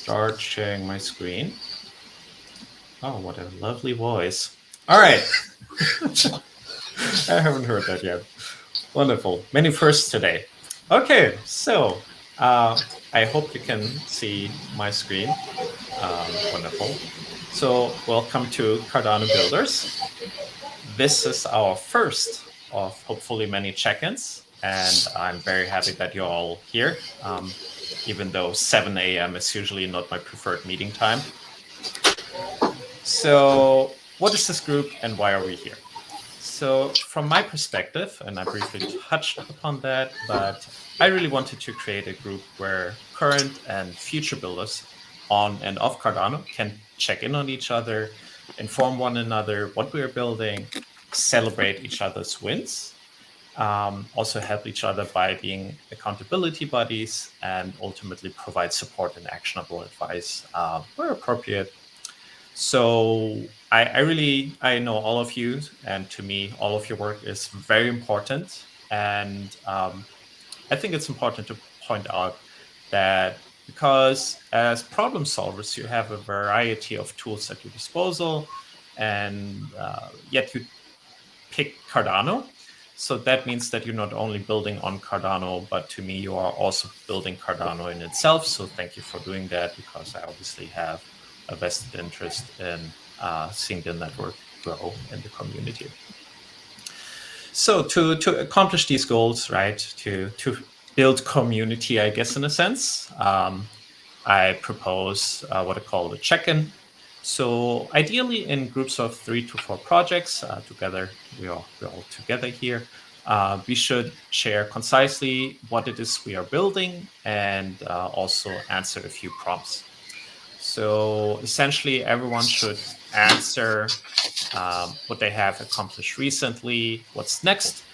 start sharing my screen. Oh, what a lovely voice. All right. I haven't heard that yet. Wonderful. Many firsts today. Okay, so I hope you can see my screen. Wonderful. So welcome to Cardano Builders. This is our first of hopefully many check-ins, and I'm very happy that you're all here, even though 7 a.m. is usually not my preferred meeting time. So what is this group and why are we here? So from my perspective, and I briefly touched upon that, but I really wanted to create a group where current and future builders on and off Cardano can check in on each other, inform one another what we're building, celebrate each other's wins, also help each other by being accountability buddies, and ultimately provide support and actionable advice where appropriate. So I know all of you, and to me, all of your work is very important. And I think it's important to point out that because as problem solvers, you have a variety of tools at your disposal, and yet you pick Cardano. So that means that you're not only building on Cardano, but to me, you are also building Cardano in itself. So thank you for doing that, because I obviously have a vested interest in seeing the network grow in the community. So to accomplish these goals, right, to build community, I guess, in a sense, I propose what I call the check-in. So ideally in groups of 3 to 4 projects together, we're all together here. We should share concisely what it is we are building and also answer a few prompts. So essentially, everyone should answer what they have accomplished recently, what's next,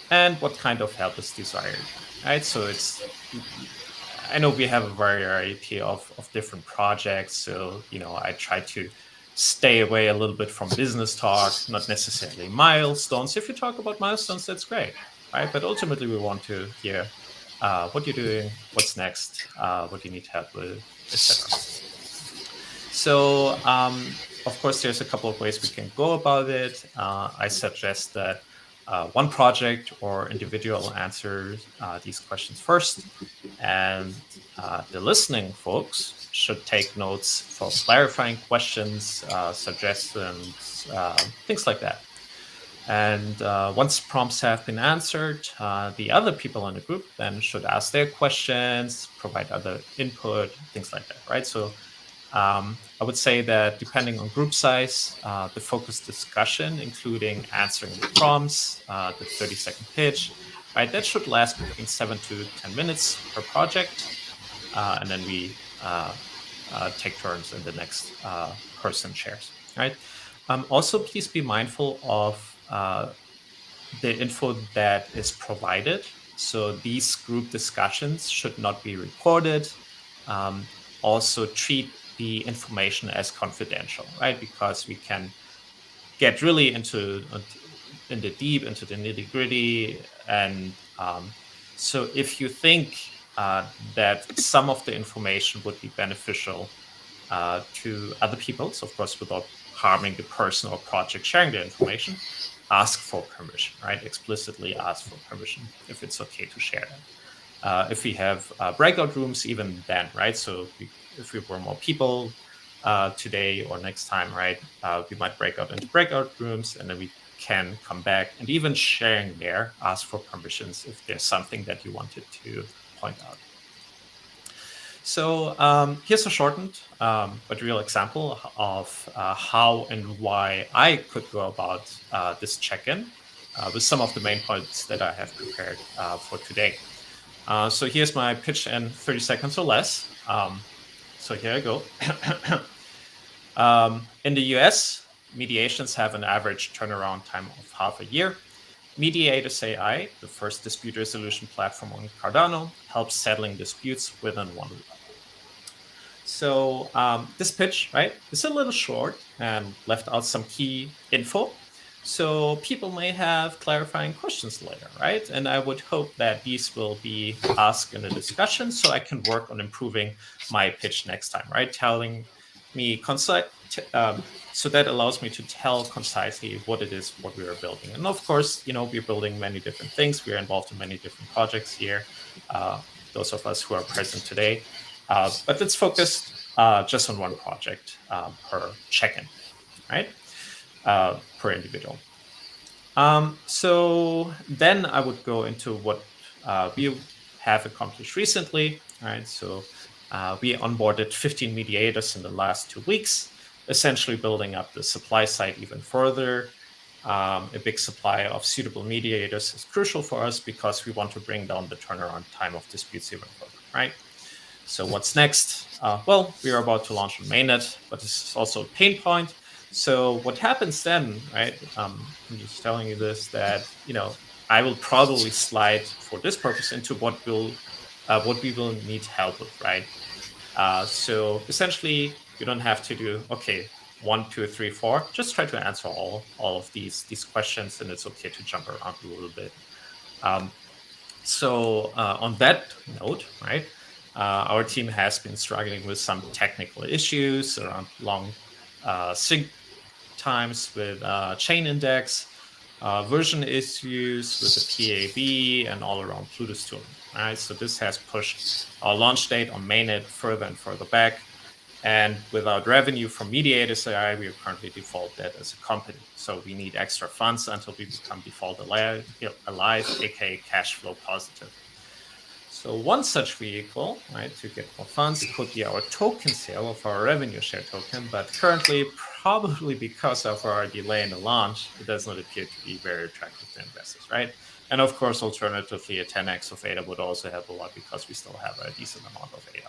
and what kind of help is desired. Right. So I know we have a variety of different projects. So, I try to stay away a little bit from business talk, not necessarily milestones. If you talk about milestones, that's great. Right. But ultimately, we want to hear what you're doing, what's next, what you need help with, etc. So, of course, there's a couple of ways we can go about it. I suggest that one project or individual answers these questions first, and the listening folks should take notes for clarifying questions, suggestions, things like that. And once prompts have been answered, the other people in the group then should ask their questions, provide other input, things like that, right? So I would say that depending on group size, the focused discussion, including answering the prompts, the 30-second pitch, right, that should last between 7 to 10 minutes per project. And then we take turns and the next person shares, right? Also, please be mindful of the info that is provided. So these group discussions should not be recorded. Also treat the information as confidential, right? Because we can get really into the nitty gritty. And so if you think that some of the information would be beneficial to other people, so of course, without harming the person or project sharing the information, ask for permission, right? Explicitly ask for permission if it's okay to share that. If we have breakout rooms, even then, right? So if we were more people today or next time, right, we might break out into breakout rooms, and then we can come back and even sharing there, ask for permissions if there's something that you wanted to point out. So here's a shortened but real example of how and why I could go about this check-in with some of the main points that I have prepared for today. So here's my pitch in 30 seconds or less. So here I go. In the US, mediations have an average turnaround time of half a year. Mediators AI, the first dispute resolution platform on Cardano, helps settling disputes within 1 week. So this pitch, right, is a little short and left out some key info. So people may have clarifying questions later, right? And I would hope that these will be asked in a discussion so I can work on improving my pitch next time, right? Telling me concise, so that allows me to tell concisely what it is, what we are building. And of course, we're building many different things. We are involved in many different projects here, uh, those of us who are present today. But let's focus just on one project per check-in, right? Per individual. So then I would go into what we have accomplished recently. Right. So we onboarded 15 mediators in the last 2 weeks, essentially building up the supply side even further. A big supply of suitable mediators is crucial for us because we want to bring down the turnaround time of disputes even further. Right. So what's next? Well, we are about to launch on mainnet, but this is also a pain point. So what happens then, right? I'm just telling you this that I will probably slide for this purpose into what we will need help with, right? So essentially, you don't have to do okay 1, 2, 3, 4. Just try to answer all of these questions, and it's okay to jump around a little bit. Um, so on that note, right, our team has been struggling with some technical issues around long sync times with chain index, version issues with the PAB, and all around Pluto's tooling. Right, so this has pushed our launch date on mainnet further and further back. And without revenue from Mediators AI, we are currently default dead as a company. So we need extra funds until we become default alive, aka cash flow positive. So one such vehicle, right, to get more funds could be our token sale of our revenue share token, but currently, probably because of our delay in the launch, it does not appear to be very attractive to investors, right? And of course, alternatively, a 10x of ADA would also help a lot because we still have a decent amount of ADA.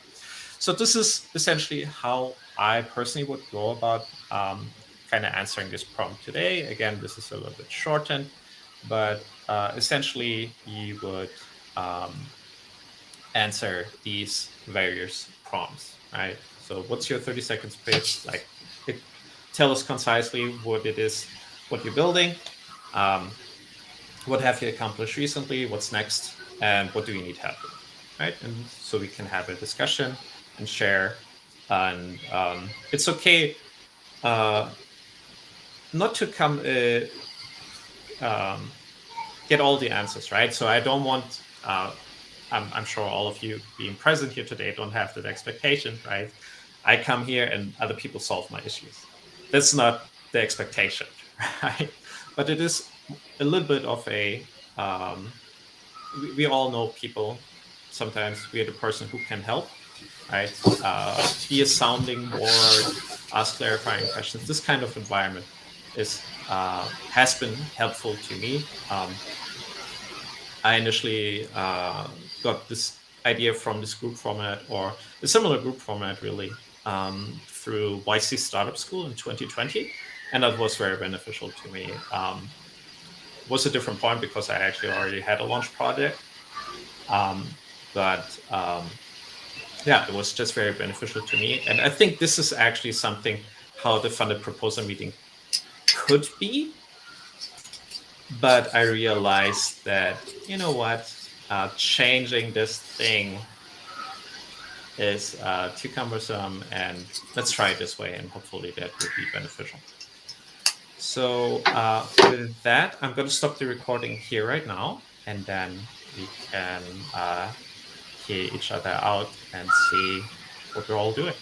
So this is essentially how I personally would go about kind of answering this prompt today. Again, this is a little bit shortened, but essentially you would answer these various prompts, right? So what's your 30 seconds pitch? Like, tell us concisely what it is, what you're building, um, what have you accomplished recently, what's next, and what do you need help with, right? And so we can have a discussion and share. And it's okay uh, not to come get all the answers, right? So I don't want. I'm sure all of you being present here today don't have that expectation, right? I come here and other people solve my issues. That's not the expectation, right? But it is a little bit of a. We all know people. Sometimes we are the person who can help, right? Be a sounding board, ask clarifying questions. This kind of environment has been helpful to me. I initially got this idea from this group format or a similar group format, really, through YC Startup School in 2020, and that was very beneficial to me. Was a different point because I actually already had a launch project, but yeah, it was just very beneficial to me. And I think this is actually something how the funded proposal meeting could be. But I realized that, you know what, changing this thing is too cumbersome, and let's try it this way, and hopefully that will be beneficial. So with that, I'm going to stop the recording here right now, and then we can hear each other out and see what we're all doing.